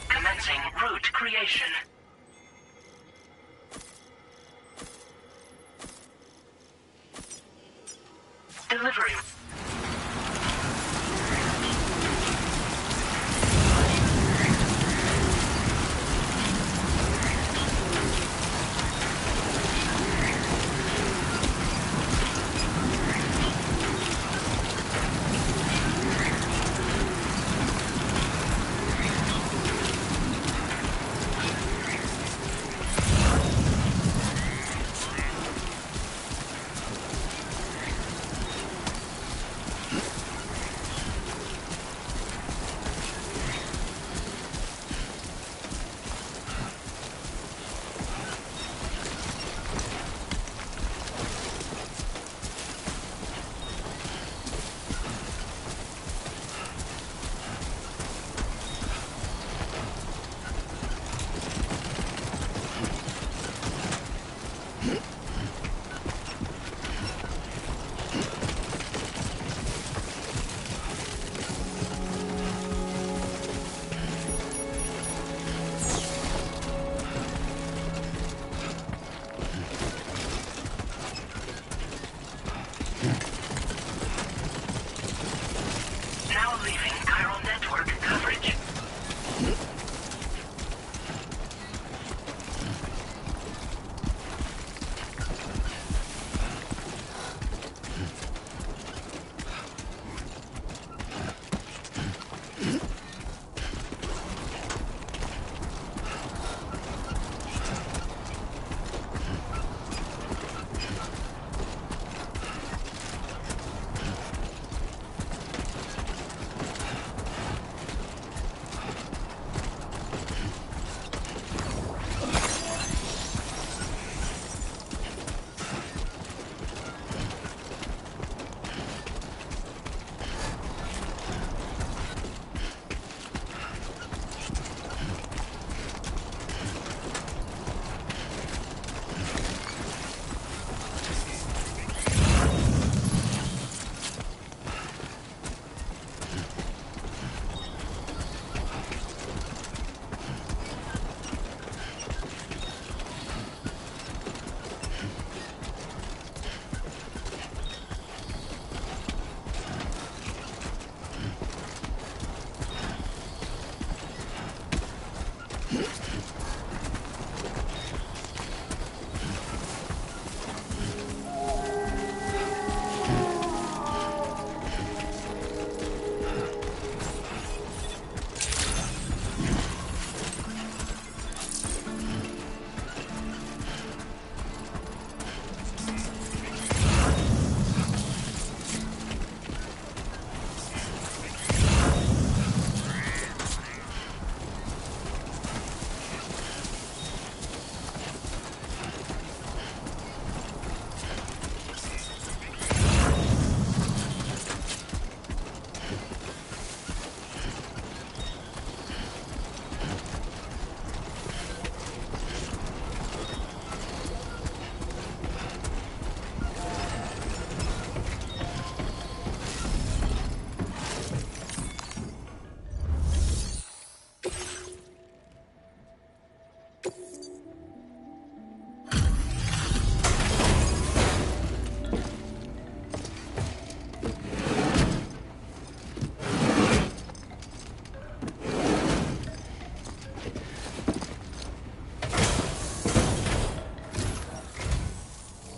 Commencing route creation. Delivery.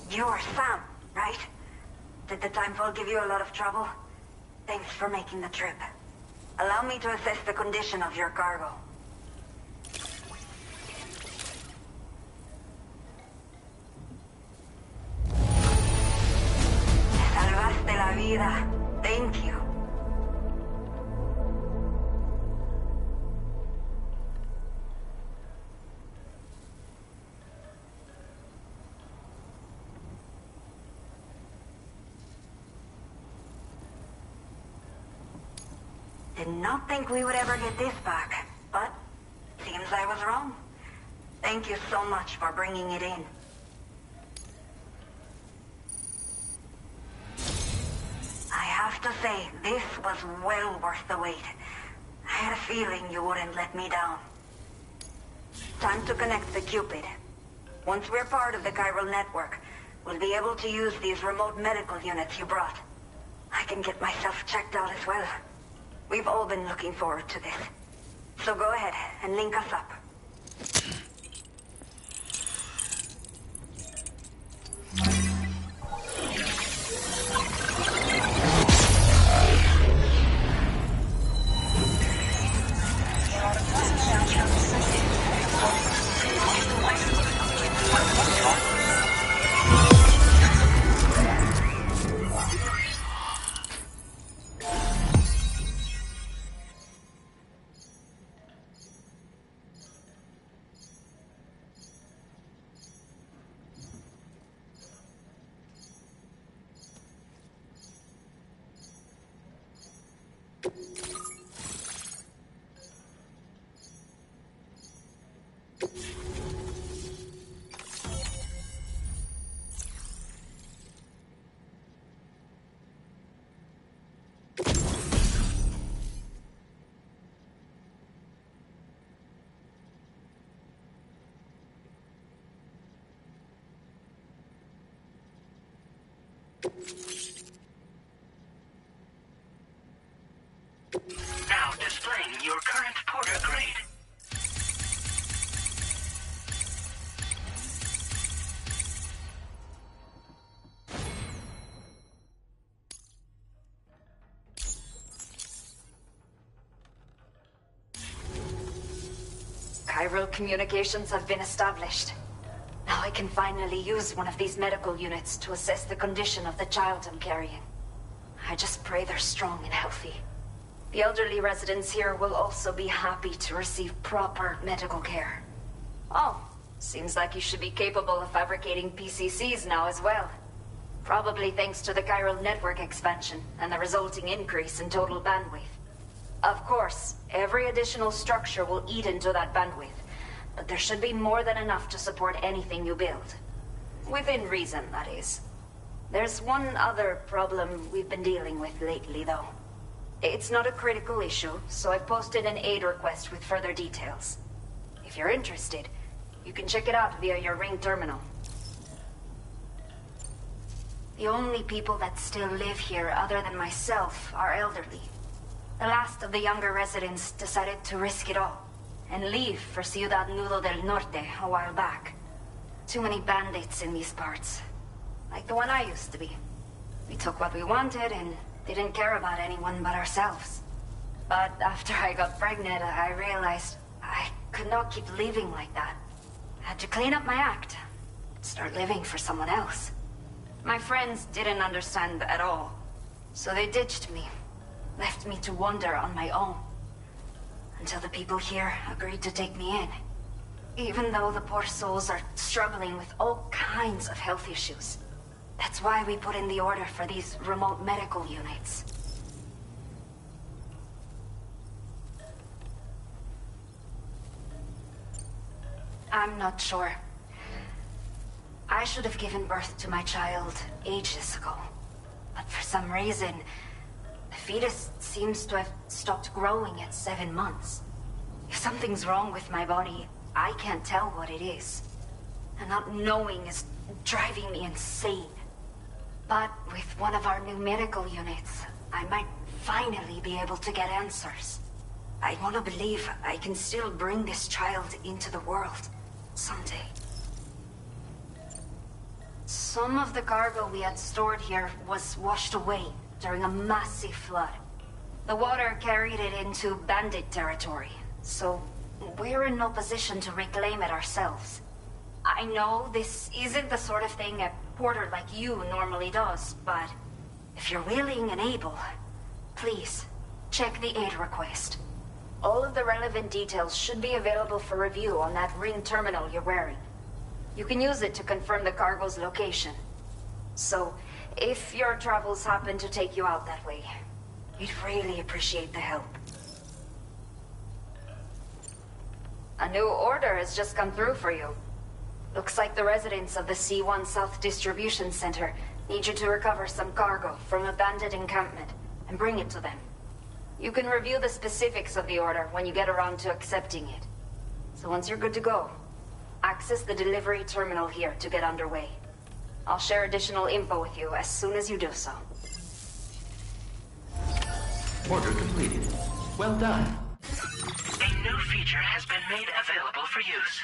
You're Sam, right? Did the timefall give you a lot of trouble? Thanks for making the trip. Allow me to assess the condition of your cargo. Salvaste la vida. Thank you. Did not think we would ever get this back, but seems I was wrong. Thank you so much for bringing it in. I have to say, this was well worth the wait. I had a feeling you wouldn't let me down. Time to connect the Cupid. Once we're part of the chiral network, we'll be able to use these remote medical units you brought. I can get myself checked out as well. We've all been looking forward to this. So go ahead and link us up. Now displaying your current porter grade. Chiral communications have been established. Now I can finally use one of these medical units to assess the condition of the child I'm carrying. I just pray they're strong and healthy. The elderly residents here will also be happy to receive proper medical care. Oh, seems like you should be capable of fabricating PCCs now as well. Probably thanks to the chiral network expansion and the resulting increase in total bandwidth. Of course, every additional structure will eat into that bandwidth, but there should be more than enough to support anything you build. Within reason, that is. There's one other problem we've been dealing with lately, though. It's not a critical issue, so I've posted an aid request with further details. If you're interested, you can check it out via your Ring terminal. The only people that still live here other than myself are elderly. The last of the younger residents decided to risk it all. and leave for Ciudad Nudo del Norte a while back. Too many bandits in these parts. Like the one I used to be. We took what we wanted and didn't care about anyone but ourselves. But after I got pregnant, I realized I could not keep living like that. I had to clean up my act. Start living for someone else. My friends didn't understand at all. So they ditched me. Left me to wander on my own. Until the people here agreed to take me in. Even though the poor souls are struggling with all kinds of health issues. That's why we put in the order for these remote medical units. I'm not sure. I should have given birth to my child ages ago. But for some reason, the fetus seems to have stopped growing at 7 months. If something's wrong with my body, I can't tell what it is. And not knowing is driving me insane. But with one of our new medical units, I might finally be able to get answers. I want to believe I can still bring this child into the world someday. Some of the cargo we had stored here was washed away during a massive flood. The water carried it into bandit territory, so we're in no position to reclaim it ourselves. I know this isn't the sort of thing a porter like you normally does, but if you're willing and able, please, check the aid request. All of the relevant details should be available for review on that ring terminal you're wearing. You can use it to confirm the cargo's location. So, if your travels happen to take you out that way, we'd really appreciate the help. A new order has just come through for you. Looks like the residents of the C1 South Distribution Center need you to recover some cargo from a bandit encampment and bring it to them. You can review the specifics of the order when you get around to accepting it. So once you're good to go, access the delivery terminal here to get underway. I'll share additional info with you as soon as you do so. Order completed. Well done. A new feature has been made available for use.